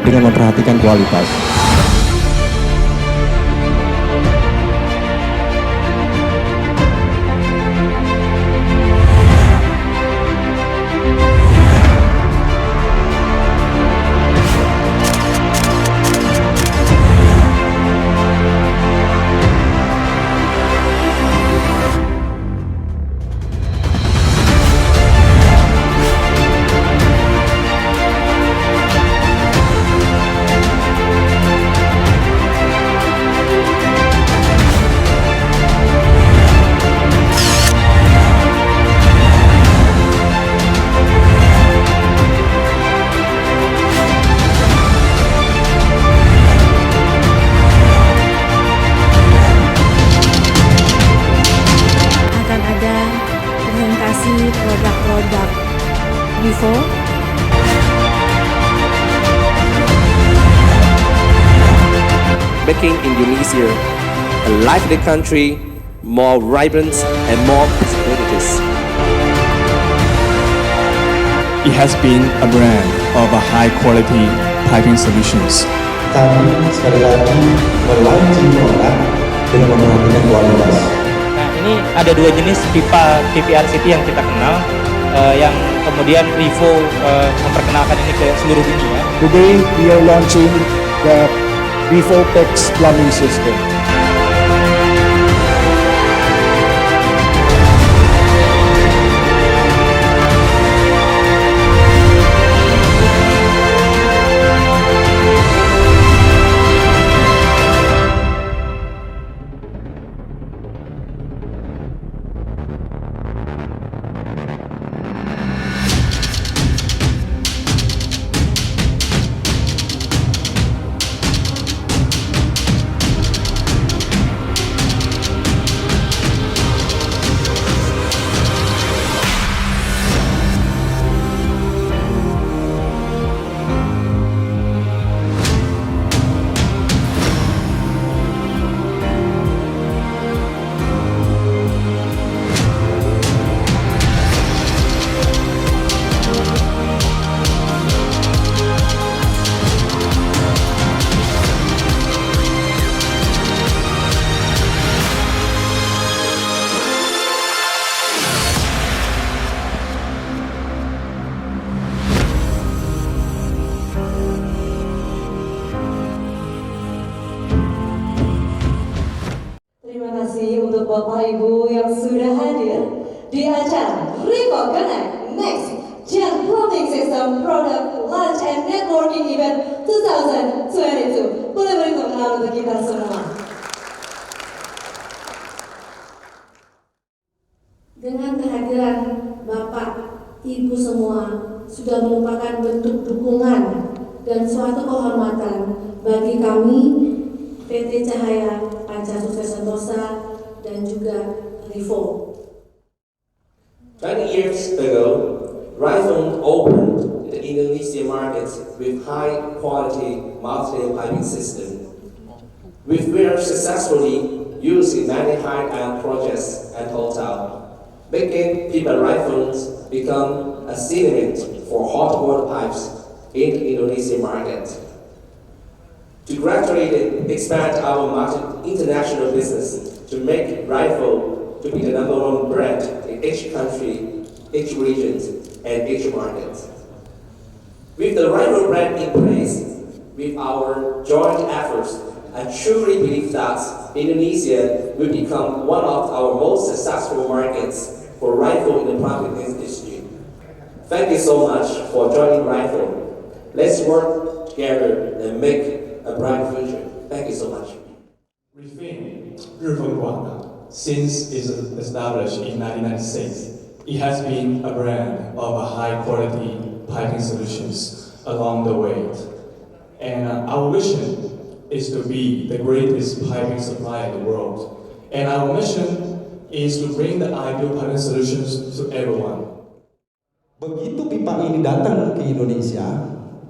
dengan memperhatikan kualitas. Produk Vivo. Making Indonesia a lively country, more vibrant and more possibilities. It has been a brand of a high-quality piping solutions. Kami sekali lagi melaunching produk dengan memperhatikan kualitas. Nah, ini ada dua jenis pipa PPRCT yang kita kenal, yang kemudian Vivo memperkenalkan ini ke seluruh dunia. Today we are launching the Vivo PEX plumbing system. Terima kasih untuk Bapak Ibu yang sudah hadir di acara Vivo Connect Next Gen Plumbing System Product Launch and Networking Event 2022. Boleh beri tepuk tangan untuk kita semua. Dengan kehadiran Bapak, Ibu semua sudah merupakan bentuk dukungan dan suatu kehormatan bagi kami PT Cahaya Panca Sukses Sentosa dan juga Vivo. 20 years ago, Rifon opened the Indonesian market with high-quality multi-layer piping system, which were successfully used in many high-end projects and hotels, making people Rifons become a synonym for hot water pipes in the Indonesian market. To gradually expand our international business, to make Rifo to be the #1 brand in each country, each region, and each market. With the Rifo brand in place, with our joint efforts, I truly believe that Indonesia will become one of our most successful markets for Rifo in the plumbing industry. Thank you so much for joining Rifo. Let's work together and make a bright future. Thank you so much. Rifin, since its established in 1996, it has been a brand of a high-quality piping solutions along the way. And our vision is to be the greatest piping supplier in the world. And our mission is to bring the ideal piping solutions to everyone. Begitu pipa ini datang ke Indonesia,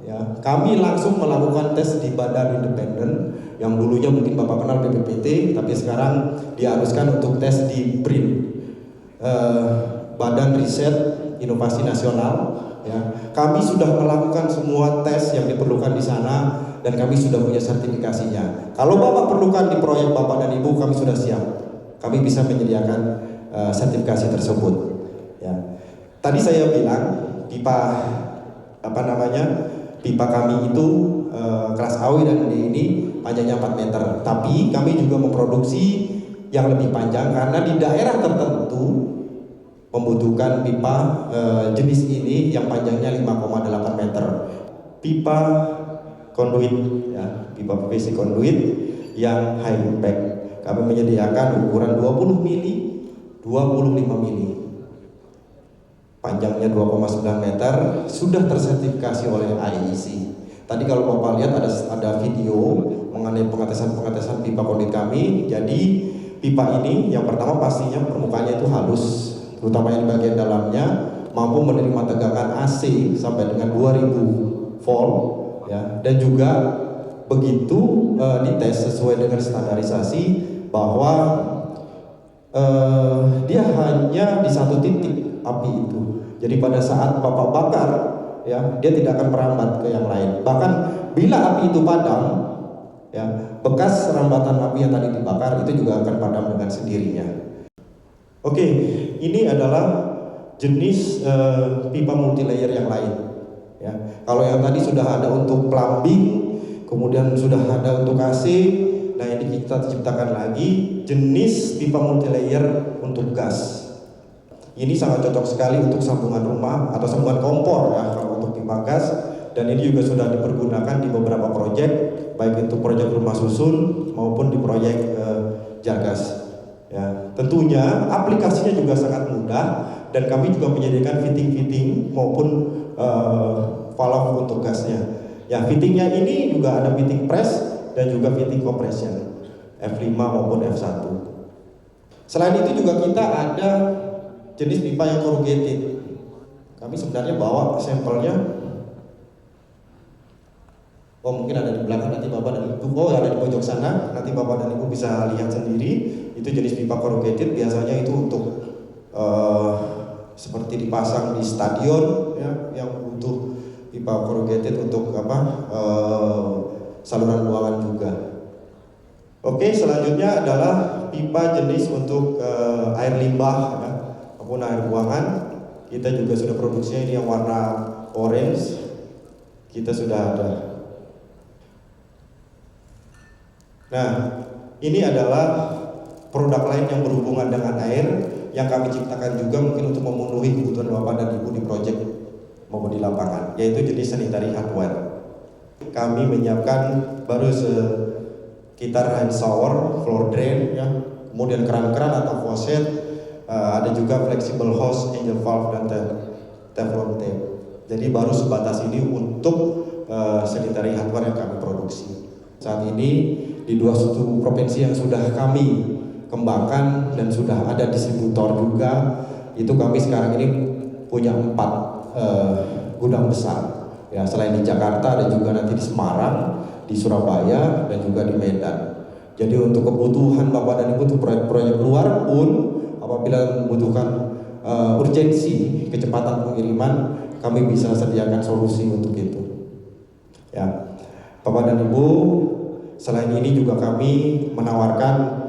ya, kami langsung melakukan tes di badan independen yang dulunya mungkin Bapak kenal BPPT, tapi sekarang diharuskan untuk tes di BRIN, Badan Riset Inovasi Nasional, Ya, kami sudah melakukan semua tes yang diperlukan di sana dan kami sudah punya sertifikasinya. Kalau Bapak perlukan di proyek Bapak dan Ibu, kami sudah siap. Kami bisa menyediakan sertifikasi tersebut. Ya. Tadi saya bilang pipa pipa kami itu kelas AOI dan D ini panjangnya 4 meter. Tapi kami juga memproduksi yang lebih panjang karena di daerah tertentu membutuhkan pipa jenis ini yang panjangnya 5,8 meter. Pipa conduit, ya, pipa PVC conduit yang high impact. Kami menyediakan ukuran 20 mili, 25 mili. Panjangnya 2,9 meter, sudah tersertifikasi oleh IEC. Tadi kalau Bapak lihat ada video mengenai pengetesan pipa conduit kami. Jadi pipa ini yang pertama pastinya permukaannya itu halus, terutama yang bagian dalamnya mampu menerima tegangan AC sampai dengan 2000 volt, ya, dan juga begitu dites sesuai dengan standarisasi bahwa dia hanya di satu titik api itu. Jadi pada saat Bapak bakar, ya, dia tidak akan merambat ke yang lain. Bahkan bila api itu padam, ya, bekas rambatan api yang tadi dibakar itu juga akan padam dengan sendirinya. Oke, ini adalah jenis pipa multilayer yang lain. Ya, kalau yang tadi sudah ada untuk plumbing, kemudian sudah ada untuk AC, nah ini kita ciptakan lagi jenis pipa multilayer untuk gas. Ini sangat cocok sekali untuk sambungan rumah atau sambungan kompor, ya, kalau untuk pipa gas. Dan ini juga sudah dipergunakan di beberapa proyek, baik itu proyek rumah susun maupun di proyek Jargas. Ya, tentunya aplikasinya juga sangat mudah dan kami juga menyediakan fitting maupun valve untuk gasnya. Ya, fittingnya ini juga ada fitting press dan juga fitting compression F5 maupun F1. Selain itu juga kita ada jenis pipa yang corrugated. Kami sebenarnya bawa sampelnya. Oh, mungkin ada di belakang, nanti Bapak dan Ibu. Oh, ada di pojok sana. Nanti Bapak dan Ibu bisa lihat sendiri. Itu jenis pipa corrugated. Biasanya itu untuk seperti dipasang di stadion, ya, yang butuh pipa corrugated untuk saluran buangan juga. Oke, selanjutnya adalah pipa jenis untuk air limbah, ya, maupun air buangan. Kita juga sudah produksinya, ini yang warna orange. Kita sudah ada. Nah, ini adalah produk lain yang berhubungan dengan air yang kami ciptakan juga mungkin untuk memenuhi kebutuhan Bapak dan Ibu di proyek maupun di lapangan, yaitu jenis sanitary hardware. Kami menyiapkan baru sekitar hand shower, floor drain, ya, kemudian keran-keran atau faucet, ada juga flexible hose, angel valve, dan teflon tape. Jadi baru sebatas ini untuk sanitary hardware yang kami produksi. Saat ini di 21 provinsi yang sudah kami kembangkan dan sudah ada distributor juga, itu kami sekarang ini punya 4 gudang besar. Ya, selain di Jakarta ada juga nanti di Semarang, di Surabaya, dan juga di Medan. Jadi untuk kebutuhan Bapak dan Ibu untuk proyek-proyek luar pun apabila membutuhkan urgensi kecepatan pengiriman, kami bisa sediakan solusi untuk itu. Ya, Bapak dan Ibu, selain ini juga kami menawarkan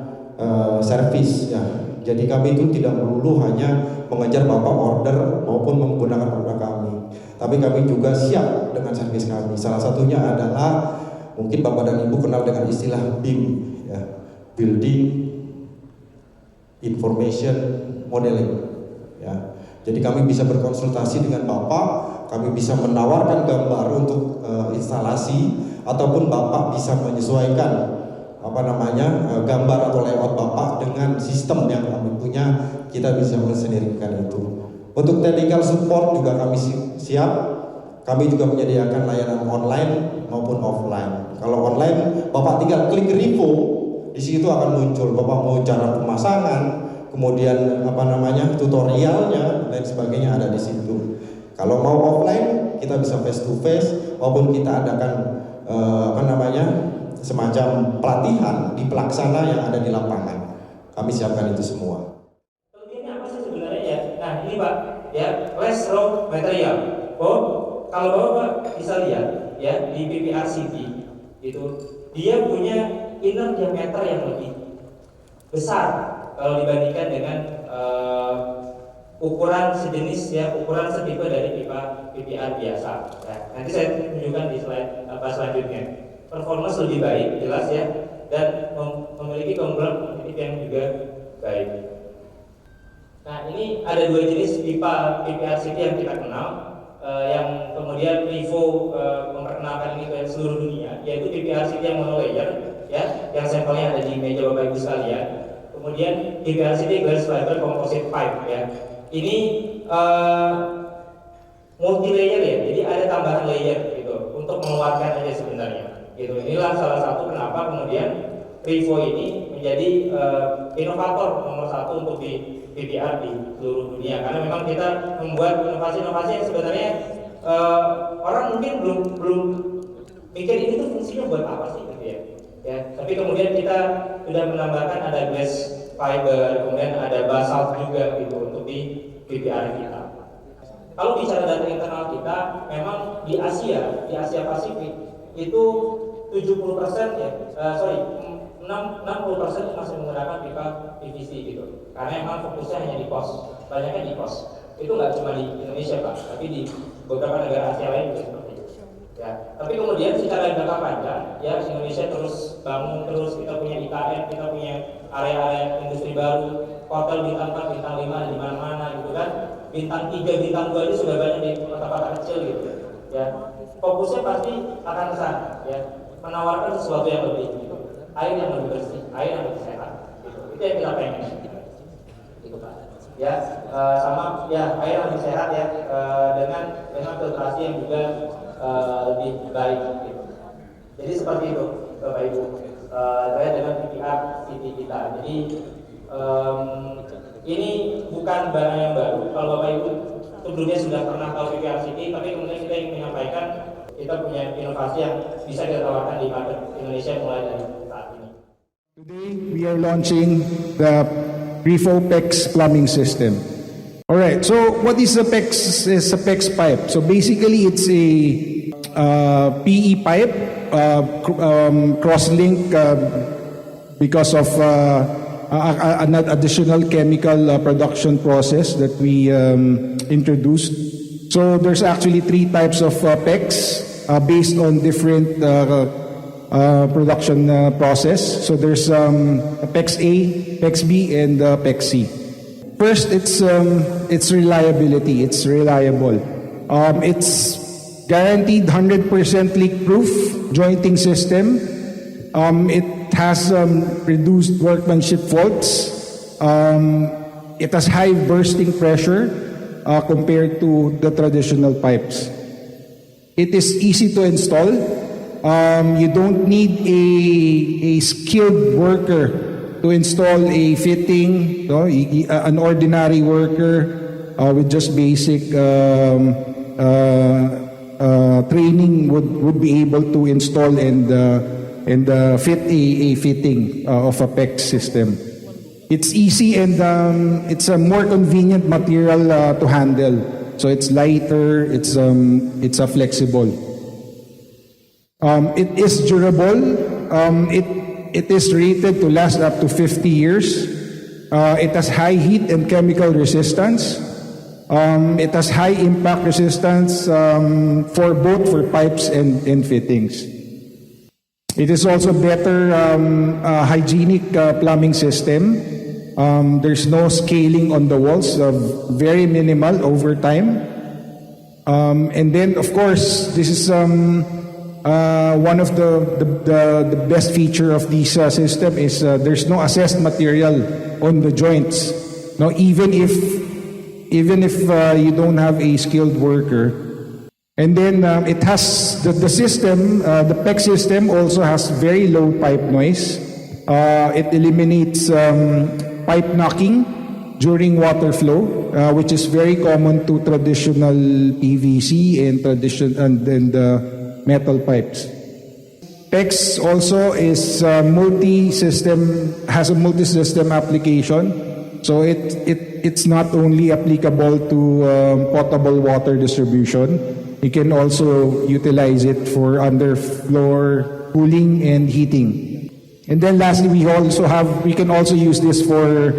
servis, ya. Jadi kami itu tidak melulu hanya mengejar Bapak order maupun menggunakan produk kami, tapi kami juga siap dengan servis kami. Salah satunya adalah mungkin Bapak dan Ibu kenal dengan istilah BIM, ya, Building Information Modeling, ya. Jadi kami bisa berkonsultasi dengan Bapak, kami bisa menawarkan gambar untuk instalasi, ataupun Bapak bisa menyesuaikan gambar atau layout Bapak dengan sistem yang kami punya, kita bisa mensendirikan itu. Untuk technical support juga kami siap. Kami juga menyediakan layanan online maupun offline. Kalau online, Bapak tinggal klik Revo, di situ akan muncul Bapak mau cara pemasangan, kemudian tutorialnya dan sebagainya ada di situ. Kalau mau offline, kita bisa face to face maupun kita adakan semacam pelatihan di pelaksana yang ada di lapangan. Kami siapkan itu semua. Kelebihannya apa sih sebenarnya, ya? Nah, ini Pak, ya, less raw material for kalau Bapak bisa lihat ya di PPRCT itu dia punya inner diameter yang lebih besar kalau dibandingkan dengan ukuran sejenis ya, ukuran setipe dari pipa PPR biasa. Ya, nanti saya tunjukkan di slide selanjutnya. Performance lebih baik, jelas ya, dan memiliki keunggulan kompetitif yang juga baik. Nah, ini ada dua jenis pipa PPRCT yang kita kenal, yang kemudian Rivo memperkenalkan ini ke seluruh dunia, yaitu PPRCT yang monolayer, ya, yang sampelnya ada di meja Bapak Ibu sekalian. Kemudian PPRCT glass fiber composite pipe, ya. Ini multi layer ya, jadi ada tambahan layer gitu untuk menguatkan aja sebenarnya. Gitu. Inilah salah satu kenapa kemudian Rivo ini menjadi inovator nomor satu untuk di PPR di seluruh dunia, karena memang kita membuat inovasi-inovasi yang sebenarnya orang mungkin belum mikir ini tuh fungsinya buat apa sih gitu ya. Ya, tapi kemudian kita sudah menambahkan ada glass fiber, kemudian ada basalt juga gitu untuk di PPR kita. Kalau bicara data internal kita, memang di Asia Pasifik itu 70% ya, 60% masih menggunakan pipa PVC gitu. Karena memang fokusnya hanya di pos, banyaknya di pos. Itu nggak cuma di Indonesia Pak, tapi di beberapa negara Asia lain juga seperti itu. Ya, tapi kemudian secara jangka panjang, ya Indonesia terus bangun terus, kita punya IKN, kita punya area-area industri baru, hotel bintang 4, bintang 5 di mana-mana gitu kan. Bintang 3, bintang 2 aja sudah banyak di kota-kota kecil gitu. Ya, fokusnya pasti akan ke sana, ya, menawarkan sesuatu yang lebih gitu. Air yang lebih bersih, air yang lebih sehat gitu. Itu yang kita pengen gitu Pak. Ya, sama ya air yang lebih sehat ya, dengan filtrasi yang juga lebih baik gitu. Jadi seperti itu Bapak Ibu, saya dengan PPR City kita. Jadi ini bukan barang yang baru. Kalau Bapak Ibu sebelumnya sudah pernah tahu PPR City, tapi kemudian kita ingin menyampaikan kita punya inovasi yang bisa kita tawarkan di market Indonesia mulai dari saat ini. Today, we are launching the RefoPEX plumbing system. All right, so what is a PEX pipe? So basically, it's a PE pipe, cross-link because of an additional chemical production process that we introduced. So there's actually three types of PEX based on different production process. So there's PEX A, PEX B, and PEX C. First, it's reliability. It's reliable. It's guaranteed 100% leak-proof jointing system. It has reduced workmanship faults. It has high bursting pressure compared to the traditional pipes. It is easy to install. You don't need a skilled worker to install a fitting. No? An ordinary worker with just basic training would be able to install and fit a fitting of a PEX system. It's easy and it's a more convenient material to handle. So it's lighter, it's flexible. It is durable. It is rated to last up to 50 years. It has high heat and chemical resistance. It has high impact resistance for both pipes and fittings. It is also better hygienic plumbing system. There's no scaling on the walls, very minimal over time. And then, of course, this is one of the best feature of this system is there's no assessed material on the joints. No, even if you don't have a skilled worker. And then it has the system, the PEX system also has very low pipe noise. It eliminates pipe knocking during water flow, which is very common to traditional PVC and metal pipes. PEX also is has a multi-system application. So it's not only applicable to potable water distribution. you can also utilize it for underfloor cooling and heating. And then lastly, we can also use this for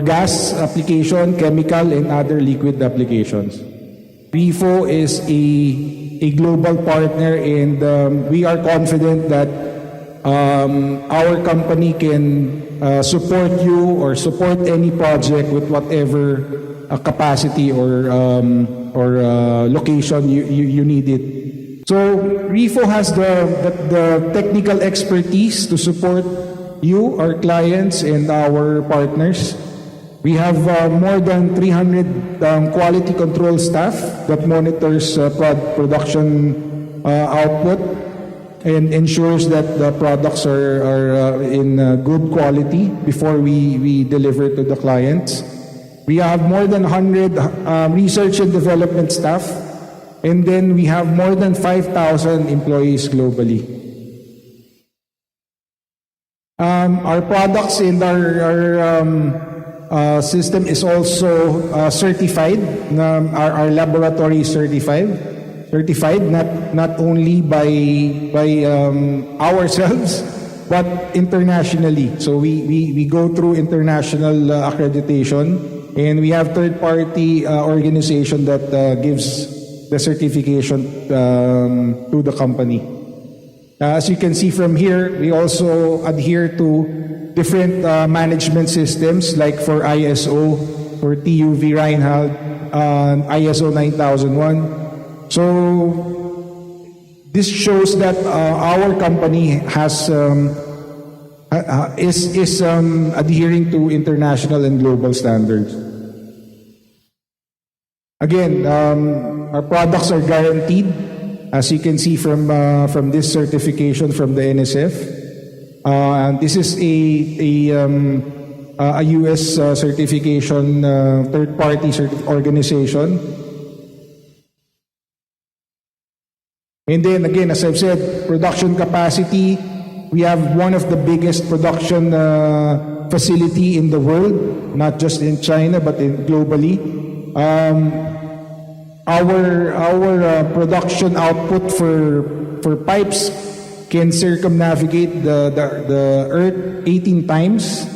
gas application, chemical, and other liquid applications. REFO is a global partner, and we are confident that our company can support you or support any project with whatever capacity or location you need it. So REFO has the technical expertise to support you, our clients, and our partners. We have more than 300 quality control staff that monitors production output and ensures that the products are in good quality before we deliver to the clients. We have more than 100 research and development staff, and then we have more than 5,000 employees globally. Our products and our system is also certified. Our laboratory is certified not only by ourselves but internationally. So we go through international accreditation, and we have third-party organization that gives the certification to the company. As you can see from here, we also adhere to different management systems, like for ISO, for TUV Reinhardt, ISO 9001. So this shows that our company is adhering to international and global standards. Again, our products are guaranteed, as you can see from this certification from the NSF. And this is a U.S. certification, third-party organization. And then again, as I've said, production capacity, we have one of the biggest production facility in the world, not just in China but globally. Our production output for pipes can circumnavigate the Earth 18 times.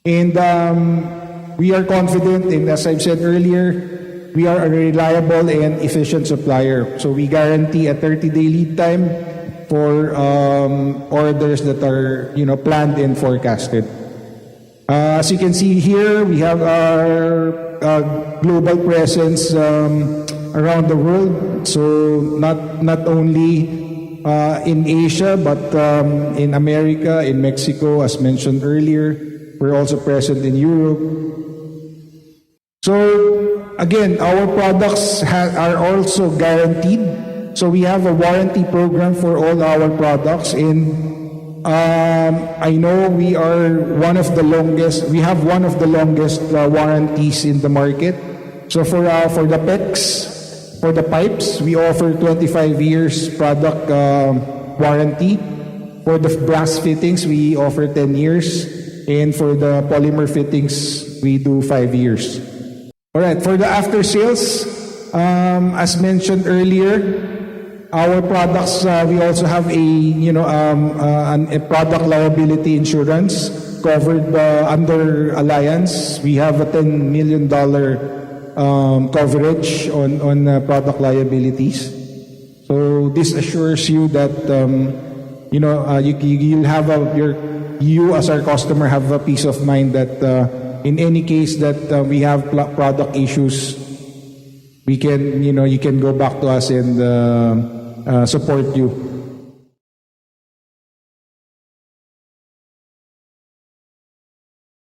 And we are confident, and as I've said earlier, we are a reliable and efficient supplier. So we guarantee a 30-day lead time for orders that are planned and forecasted. As you can see here, we have our global presence around the world. So not only in Asia, but in America, in Mexico, as mentioned earlier. We're also present in Europe. So again, our products are also guaranteed. So we have a warranty program for all our products. And I know we are one of the longest. We have one of the longest warranties in the market. So for the PEX, for the pipes, we offer 25 years product warranty. For the brass fittings, we offer 10 years. And for the polymer fittings, we do 5 years. All right, for the after sales, as mentioned earlier, our products, we also have a product liability insurance covered under Alliance. We have a $10 million coverage on product liabilities. So this assures you that you'll have you as our customer have a peace of mind that in any case that we have product issues, we can you can go back to us and support you.